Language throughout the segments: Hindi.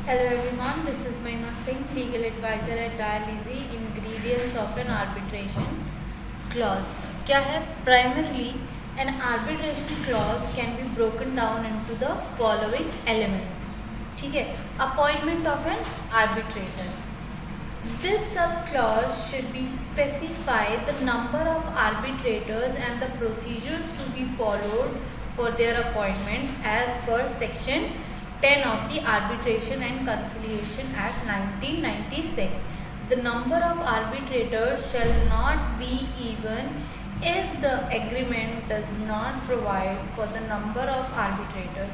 Hello everyone, this is Maina Singh, legal advisor at Dialeasy. Ingredients of an arbitration clause. क्या है? Primarily, an arbitration clause can be broken down into the following elements. ठीक है? Appointment of an arbitrator. This sub-clause should be specify the number of arbitrators and the procedures to be followed for their appointment as per section 10 of the Arbitration and Conciliation Act 1996. The number of arbitrators shall not be even if the agreement does not provide for the number of arbitrators.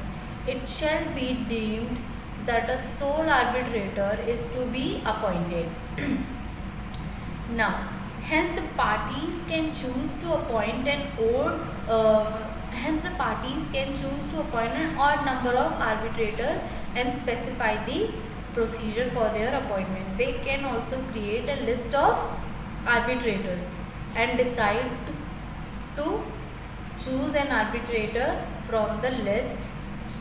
It shall be deemed that a sole arbitrator is to be appointed. Now, hence the parties can choose to appoint an odd number of arbitrators and specify the procedure for their appointment. They can also create a list of arbitrators and decide to choose an arbitrator from the list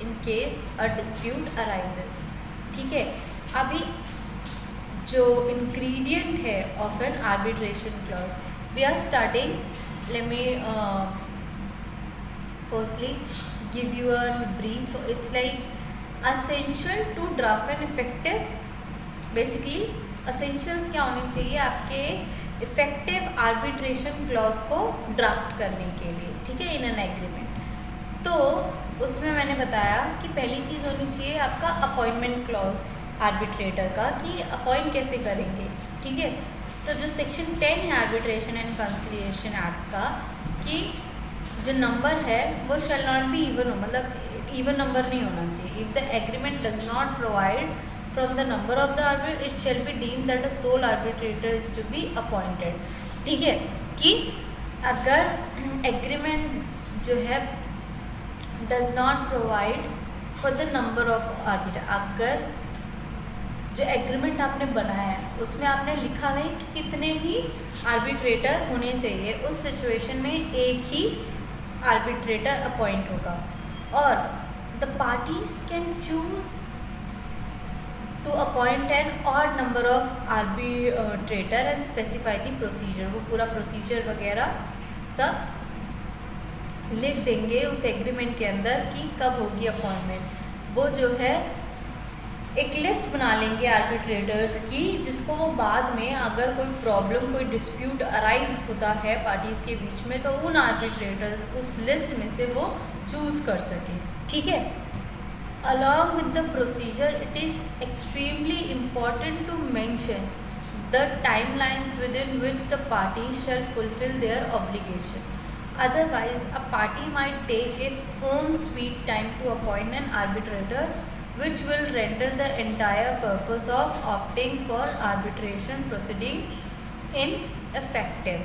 in case a dispute arises. ठीक है, अभी जो ingredient है of an arbitration clause, we are studying. Let me firstly give you a brief. So it's like essential to draft an effective. Basically essentials क्या होनी चाहिए आपके इफेक्टिव आर्बिट्रेशन क्लॉज को ड्राफ्ट करने के लिए, ठीक है, इन एन एग्रीमेंट. तो उसमें मैंने बताया कि पहली चीज़ होनी चाहिए आपका अपॉइंटमेंट क्लॉज आर्बिट्रेटर का, कि अपॉइंट कैसे करेंगे. ठीक है, तो जो सेक्शन 10 है आर्बिट्रेशन एंड कंसिलिएशन एक्ट का, कि जो नंबर है वो शैल नॉट बी इवन हो, मतलब इवन नंबर नहीं होना चाहिए. If the agreement does not provide from the number of the arbitrator, it shall be deemed that a sole arbitrator is to be appointed. ठीक है, कि अगर एग्रीमेंट जो है does not provide for the number of arbitrator, अगर जो एग्रीमेंट आपने बनाया है उसमें आपने लिखा नहीं कि कितने ही आर्बिट्रेटर होने चाहिए, उस सिचुएशन में एक ही आर्बिट्रेटर अपॉइंट होगा. और the parties can choose to appoint an odd number of arbitrator and specify the procedure. वो पूरा प्रोसीजर वगैरह सब लिख देंगे उस एग्रीमेंट के अंदर कि कब होगी अपॉइंटमेंट. वो जो है एक लिस्ट बना लेंगे आर्बिट्रेटर्स की, जिसको वो बाद में अगर कोई प्रॉब्लम, कोई डिस्प्यूट अराइज होता है पार्टीज़ के बीच में, तो उन आर्बिट्रेटर्स उस लिस्ट में से वो चूज़ कर सकें. ठीक है, along with the procedure it is extremely important to mention the timelines within which the party shall fulfil their obligation. Otherwise, a party might take its own sweet time to appoint an arbitrator, which will render the entire purpose of opting for arbitration proceedings ineffective.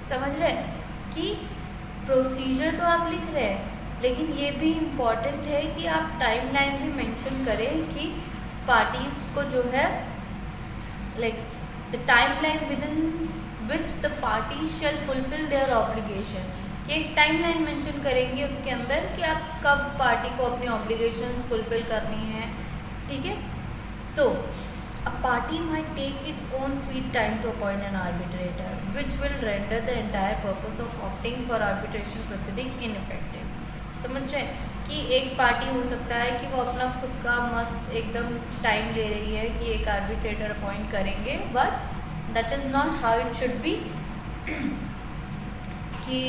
समझ रहे कि प्रोसीजर तो आप लिख रहे हैं, लेकिन ये भी इम्पॉर्टेंट है कि आप टाइमलाइन भी मेंशन करें कि पार्टीज़ को जो है like the timeline within which the party shall fulfil their obligation, कि एक टाइमलाइन मेंशन करेंगे उसके अंदर कि आप कब पार्टी को अपनी ऑब्लिगेशन फुलफिल करनी है. ठीक है, तो a party might take its own sweet time to appoint an arbitrator which will render the entire purpose of opting for arbitration proceeding ineffective. समझ रहे कि एक पार्टी हो सकता है कि वो अपना खुद का मस्त एकदम टाइम ले रही है कि एक आर्बिट्रेटर अपॉइंट करेंगे, but that is not how it should be. कि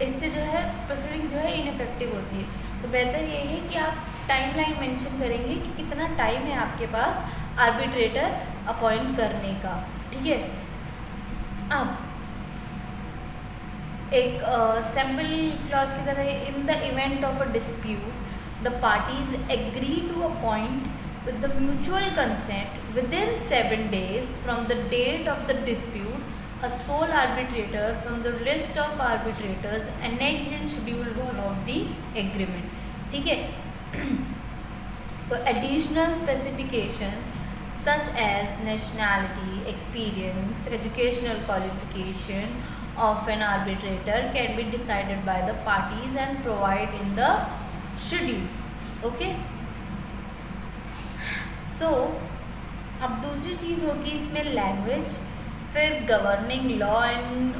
इससे जो है प्रोसीडिंग जो है इनइफेक्टिव होती है. तो बेहतर ये है कि आप टाइमलाइन मेंशन करेंगे कि कितना टाइम है आपके पास आर्बिट्रेटर अपॉइंट करने का. ठीक है, अब एक सैम्पल क्लॉज की तरह, in the event of a dispute the parties agree to appoint with the mutual consent within 7 days from the date of the dispute a sole arbitrator from the list of arbitrators annexed in schedule 1 of the agreement. ठीक है, तो additional specification such as nationality, experience, educational qualification of an arbitrator can be decided by the parties and provide in the schedule. Okay. सो अब दूसरी चीज़ होगी इसमें लैंग्वेज, फिर governing law and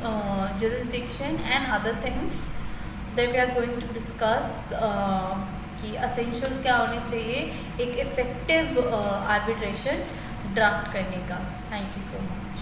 jurisdiction and other things that we are going to discuss कि असेंशियल्स क्या होने चाहिए एक इफ़ेक्टिव आर्बिट्रेशन ड्राफ्ट करने का। Thank you so much.